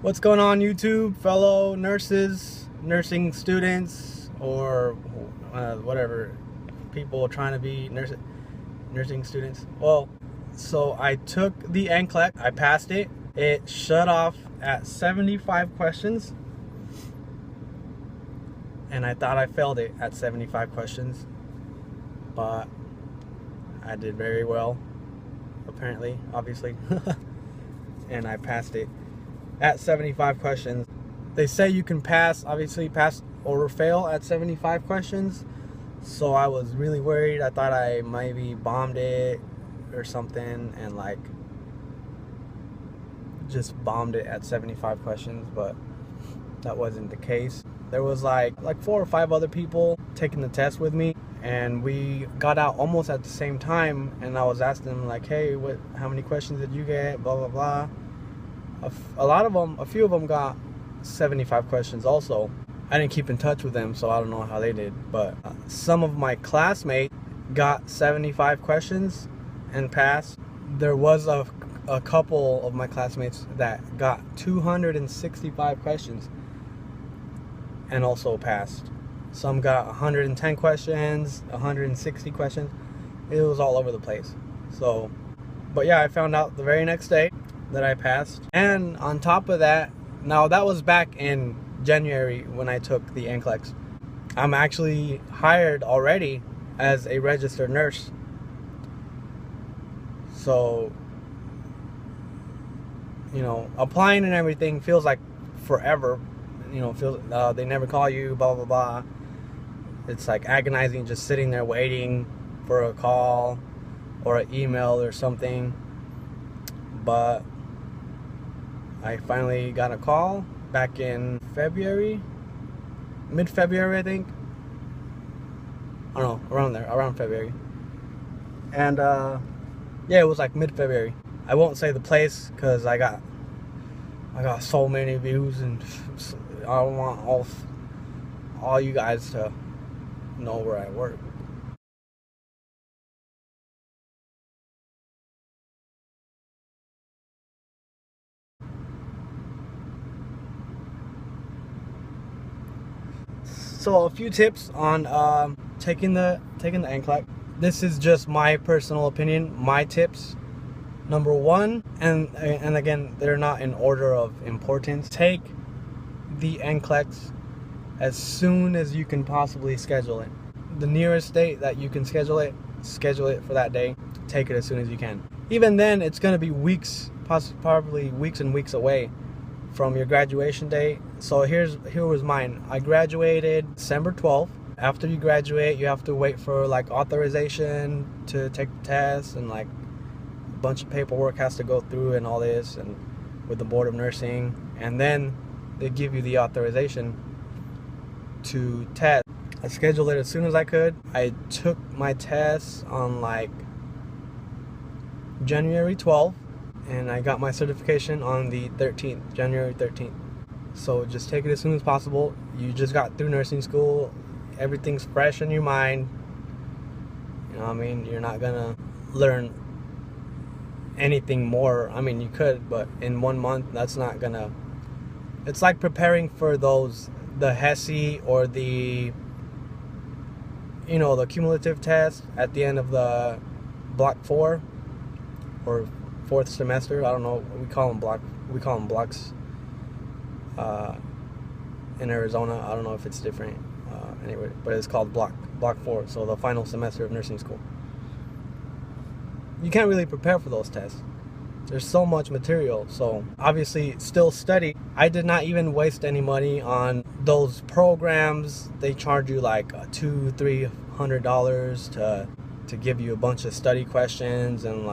What's going on, YouTube, fellow nurses, nursing students, or whatever, people trying to be nursing students? Well, so I took the NCLEX, I passed it. It shut off at 75 questions, and I thought I failed it at 75 questions, but I did very well, apparently, obviously, and I passed it at 75 questions. They say you can pass or fail at 75 questions. So I was really worried. I thought I maybe bombed it or something and just bombed it at 75 questions, but that wasn't the case. There was like 4 or 5 other people taking the test with me, and we got out almost at the same time, and I was asking them like, hey, how many questions did you get, blah blah blah. A few of them got 75 questions also. I didn't keep in touch with them, so I don't know how they did, but some of my classmates got 75 questions and passed. There was a couple of my classmates that got 265 questions and also passed. Some got 110 questions, 160 questions. It was all over the place. So, but yeah, I found out the very next day that I passed. And on top of that, now that was back in January when I took the NCLEX. I'm actually hired already as a registered nurse. So, applying and everything feels like forever. They never call you, blah blah blah. It's like agonizing just sitting there waiting for a call or an email or something. But I finally got a call back in February, mid-February, I think. I don't know, around February. And yeah, it was like mid-February. I won't say the place because I got so many views, and I don't want all you guys to know where I work. So a few tips on taking the NCLEX. This is just my personal opinion, my tips. Number one, and again, they're not in order of importance. Take the NCLEX as soon as you can possibly schedule it. The nearest date that you can schedule it for that day. Take it as soon as you can. Even then, it's going to be weeks, probably weeks and weeks away from your graduation date. So here was mine. I graduated December 12th. After you graduate, you have to wait for authorization to take the test, and a bunch of paperwork has to go through and all this, and with the Board of Nursing, and then they give you the authorization to test. I scheduled it as soon as I could. I took my test on January 12th, and I got my certification on the 13th, January 13th. So just take it as soon as possible. You just got through nursing school. Everything's fresh in your mind. You know what I mean? You're not gonna learn anything more. I mean, you could, but in 1 month, that's not gonna... It's like preparing for the HESI or the cumulative test at the end of the block 4 or 4th semester. I don't know. We call them blocks in Arizona. I don't know if it's different anyway, but it's called block 4. So the final semester of nursing school. You can't really prepare for those tests. There's so much material. So obviously still study. I did not even waste any money on those programs. They charge you $200-300 to give you a bunch of study questions and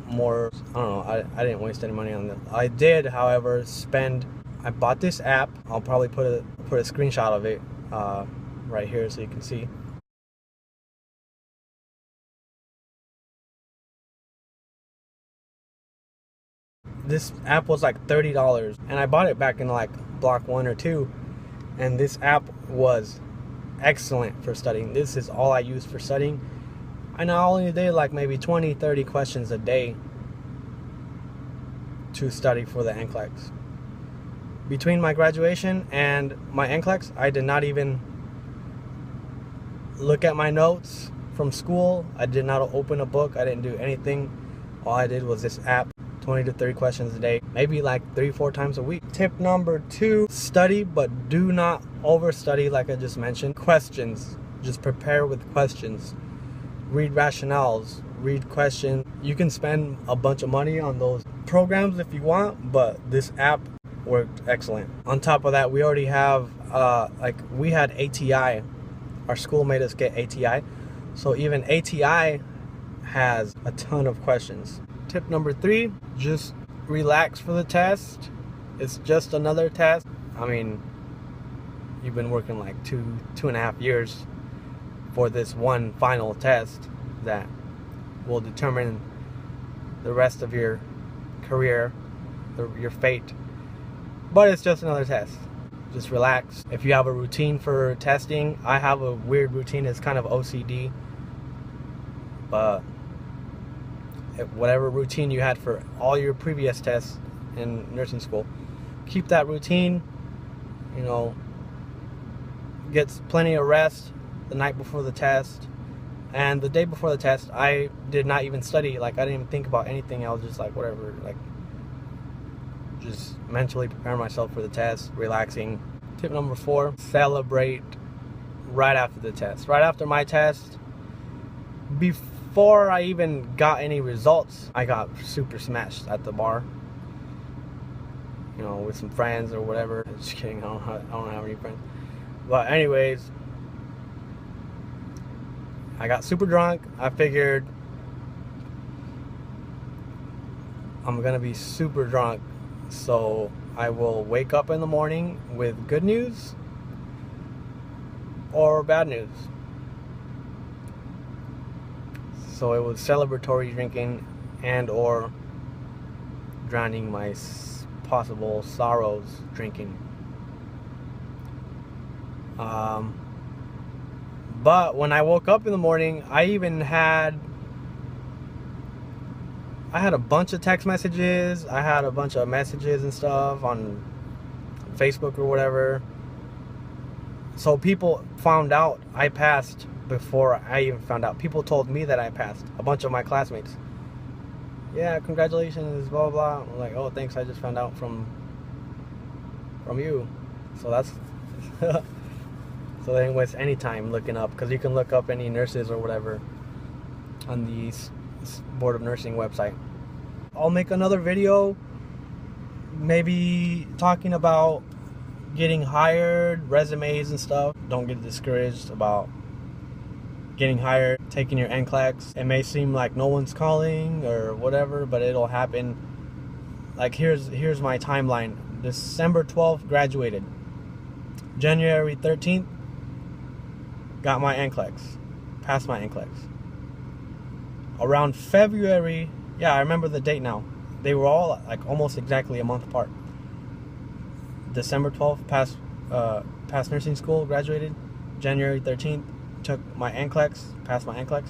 more. I don't know. I didn't waste any money on them. I did, however, I bought this app. I'll probably put a screenshot of it right here so you can see. This app was $30, and I bought it back in block 1 or 2, and this app was excellent for studying. This is all I use for studying. I only did maybe 20-30 questions a day to study for the NCLEX. Between my graduation and my NCLEX, I did not even look at my notes from school. I did not open a book. I didn't do anything. All I did was this app, 20 to 30 questions a day, maybe like 3-4 times a week. Tip number 2, study, but do not overstudy like I just mentioned. Questions. Just prepare with questions. Read rationales, read questions. You can spend a bunch of money on those programs if you want, but this app worked excellent. On top of that, we already have we had ATI. Our school made us get ATI, so even ATI has a ton of questions. Tip number 3, just relax for the test. It's just another test. I mean, you've been working like 2.5 years for this one final test that will determine the rest of your career, your fate. But it's just another test. Just relax. If you have a routine for testing, I have a weird routine. It's kind of OCD. But whatever routine you had for all your previous tests in nursing school, keep that routine. You know, get plenty of rest the night before the test. And the day before the test, I did not even study. Like, I didn't even think about anything. I was just like, whatever, like, just mentally prepare myself for the test, relaxing. Tip number 4, celebrate right after the test. Right after my test, before I even got any results, I got super smashed at the bar. You know, with some friends or whatever. Just kidding, I don't have any friends. But anyways, I got super drunk. I figured I'm gonna be super drunk, so I will wake up in the morning with good news or bad news. So it was celebratory drinking and or drowning my possible sorrows drinking. But when I woke up in the morning, I had a bunch of text messages. I had a bunch of messages and stuff on Facebook or whatever. So people found out I passed before I even found out. People told me that I passed. A bunch of my classmates. Yeah, congratulations, blah, blah. I'm like, oh, thanks. I just found out from you. So that's... So they didn't waste any time looking up, because you can look up any nurses or whatever on the Board of Nursing website. I'll make another video maybe talking about getting hired, resumes and stuff. Don't get discouraged about getting hired, taking your NCLEX. It may seem like no one's calling or whatever, but it'll happen. Like here's my timeline. December 12th graduated. January 13th got my NCLEX. Passed my NCLEX. Around February, yeah, I remember the date now. They were all like almost exactly a month apart. December 12th, passed nursing school, graduated. January 13th, took my NCLEX, passed my NCLEX.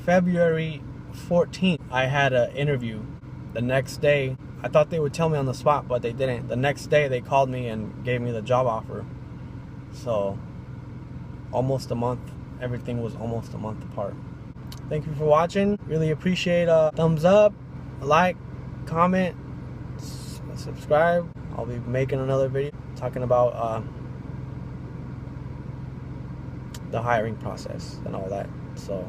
February 14th, I had an interview. The next day, I thought they would tell me on the spot, but they didn't. The next day, they called me and gave me the job offer. So, almost a month. Everything was almost a month apart. Thank you for watching. Really appreciate a thumbs up, a like, comment, subscribe. I'll be making another video talking about the hiring process and all that. So